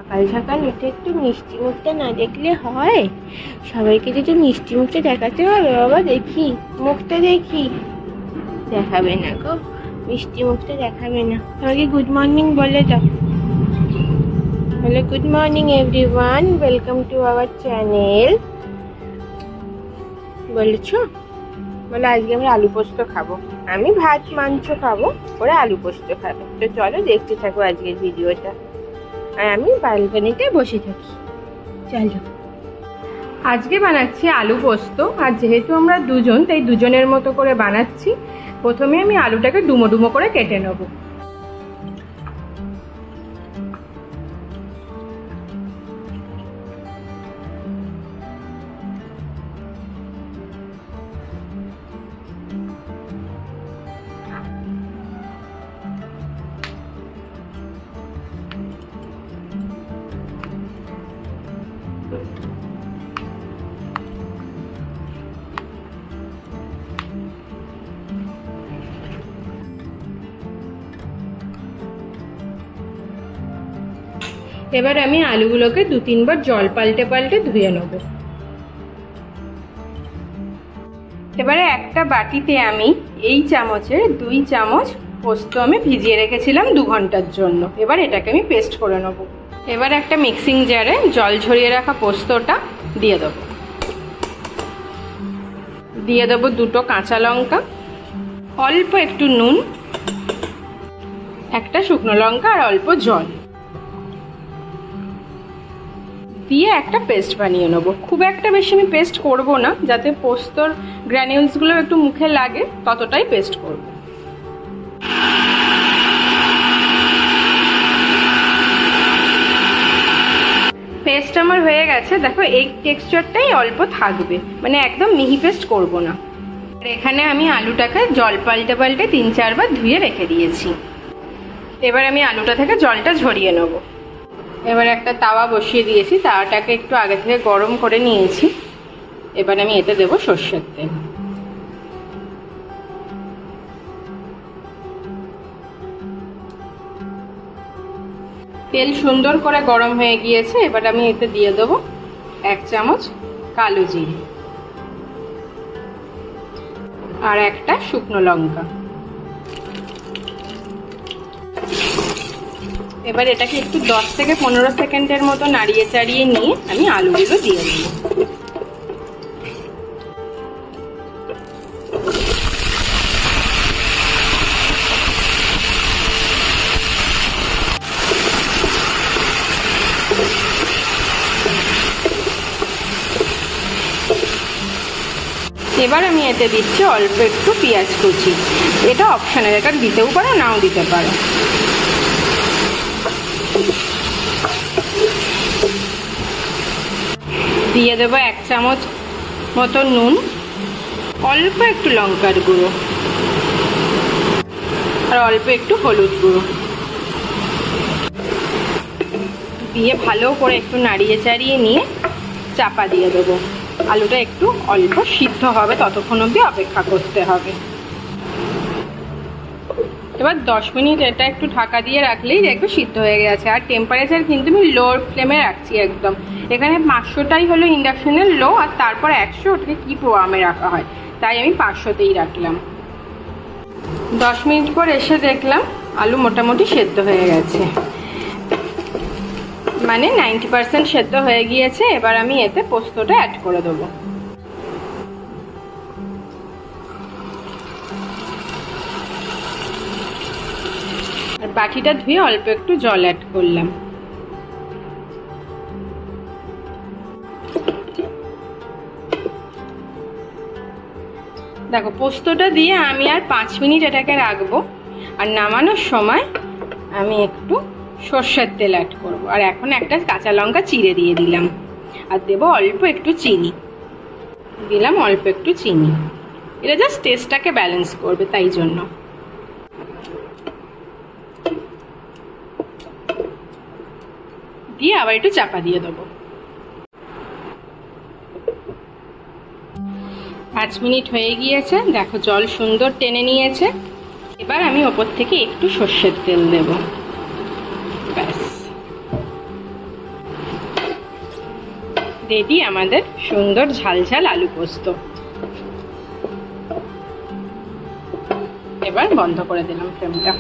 সকাল সকাল উঠে একটু মিষ্টি মুখটা না দেখলে হয়? সবাইকে যদি মিষ্টি মুখটা দেখাতে হবে, বাবা দেখি মুখটা দেখি। দেখাবে না গো, মিষ্টি মুখটা দেখাবে না। সবাইকে গুড মর্নিং বলে দাও। বলে good morning everyone, welcome to our channel. বলেছো? বলে আজকে আমরা আলু পোস্ত খাবো, আমি ভাত মাংস খাবো, ওরা আলু পোস্ত খাবে। তো চলো দেখতে থাকো আজকের ভিডিওটা, আর আমি ব্যালকনিতে বসে থাকি। চলো। আজকে বানাচ্ছি আলু পোস্ত, আর যেহেতু আমরা দুজন, তাই দুজনের মতো করে বানাচ্ছি। প্রথমে আমি আলুটাকে ডুমো ডুমো করে কেটে নেব। এবার আমি আলুগুলোকে 2-3 বার জল পাল্টে পাল্টে ধুয়ে নেব। এবারে একটা বাটিতে আমি এই চামচের 2 চামচ পোস্ত আমি ভিজিয়ে রেখেছিলাম 2 ঘন্টার জন্য। এবার এটাকে আমি পেস্ট করে নেব। এবার একটা মিক্সিং জারে জল ঝরিয়ে রাখা পোস্তটা দিয়ে দেবো। দিয়ে দেবো 2টো কাঁচা লঙ্কা, অল্প একটু নুন, একটা শুকনো লঙ্কা আর অল্প জল দিয়ে একটা পেস্ট বানিয়ে নেবো। খুব একটা বেশি আমি পেস্ট করব না, যাতে পোস্তর গ্র্যানিউলসগুলো একটু মুখে লাগে, ততটাই পেস্ট করব। পেস্ট আমার হয়ে গেছে, দেখো এই টেক্সচারটাই অল্প থাকবে, মানে একদম মিহি পেস্ট করব না। আর এখানে আমি আলুটাকে জল পাল্টে পাল্টে 3-4 বার ধুয়ে রেখে দিয়েছি। এবার আমি আলুটা থেকে জলটা ঝরিয়ে নেব। এবার একটা তাওয়া বসিয়ে দিয়েছি, তাওয়াটাকে একটু আগে থেকে গরম করে নিয়েছি। এবার আমি এতে দেবো সর্ষের তেল। তেল সুন্দর করে গরম হয়ে গিয়েছে। এবার আমি এতে দিয়ে দেবো 1 চামচ কালো জিরে আর একটা শুকনো লঙ্কা। এবার এটাকে একটু 10 থেকে 15 সেকেন্ডের মতো নাড়িয়ে চাড়িয়ে নিয়ে আমি আলুগুলো দিয়ে দেব। এবার আমি এতে দিচ্ছি অল্প একটু পেঁয়াজ কুচি। এটা অপশনাল, এটা দিতেও পারো নাও দিতে পারো। দিয়ে দেবো 1 চামচ মতো নুন, অল্প একটু লঙ্কার গুঁড়ো আর অল্প একটু হলুদ গুঁড়ো দিয়ে ভালো করে একটু নাড়িয়ে চাড়িয়ে নিয়ে চাপা দিয়ে দেবো। আলুটা একটু অল্প সিদ্ধ হবে, ততক্ষণ অবধি অপেক্ষা করতে হবে। এবার 10 মিনিট এটা একটু ঢাকা দিয়ে রাখলেই দেখবে সিদ্ধ হয়ে গেছে। আর টেম্পারেচার কিন্তু আমি লো ফ্লেমে রাখছি একদম। এখানে 500টাই হলো ইন্ডাকশনের লো, আর তারপর 100 ওটাকে কি প্রোগ্রামে রাখা হয়, তাই আমি 500তেই রাখলাম। 10 মিনিট পর এসে দেখলাম আলু মোটামুটি সেদ্ধ হয়ে গেছে, মানে 90% সেদ্ধ হয়ে গিয়েছে। এবার আমি এতে পোস্তটা অ্যাড করে দেবো। আর বাটিটা ধুয়ে অল্প একটু জল অ্যাড করলাম। দেখো পোস্তটা দিয়ে আমি আর 5 মিনিট এটাকে রাখবো। আর নামানোর সময় আমি একটু সর্ষের তেল অ্যাড করব। আর এখন একটা কাঁচা লঙ্কা চিড়ে দিয়ে দিলাম, আর দেবো অল্প একটু চিনি। দিলাম অল্প একটু চিনি, এটা জাস্ট টেস্টটাকে ব্যালেন্স করবে, তাই জন্য। দিয়ে আবার একটু চাপা দিয়ে দেবো। 5 মিনিট হয়ে গিয়েছে, দেখো জল সুন্দর টেনে নিয়েছে। এবার আমি ওপর থেকে একটু সর্ষের তেল দেব, ব্যাস। রেডি আমাদের সুন্দর ঝাল ঝাল আলু পোস্ত। এবার বন্ধ করে দিলাম ফ্লেমটা।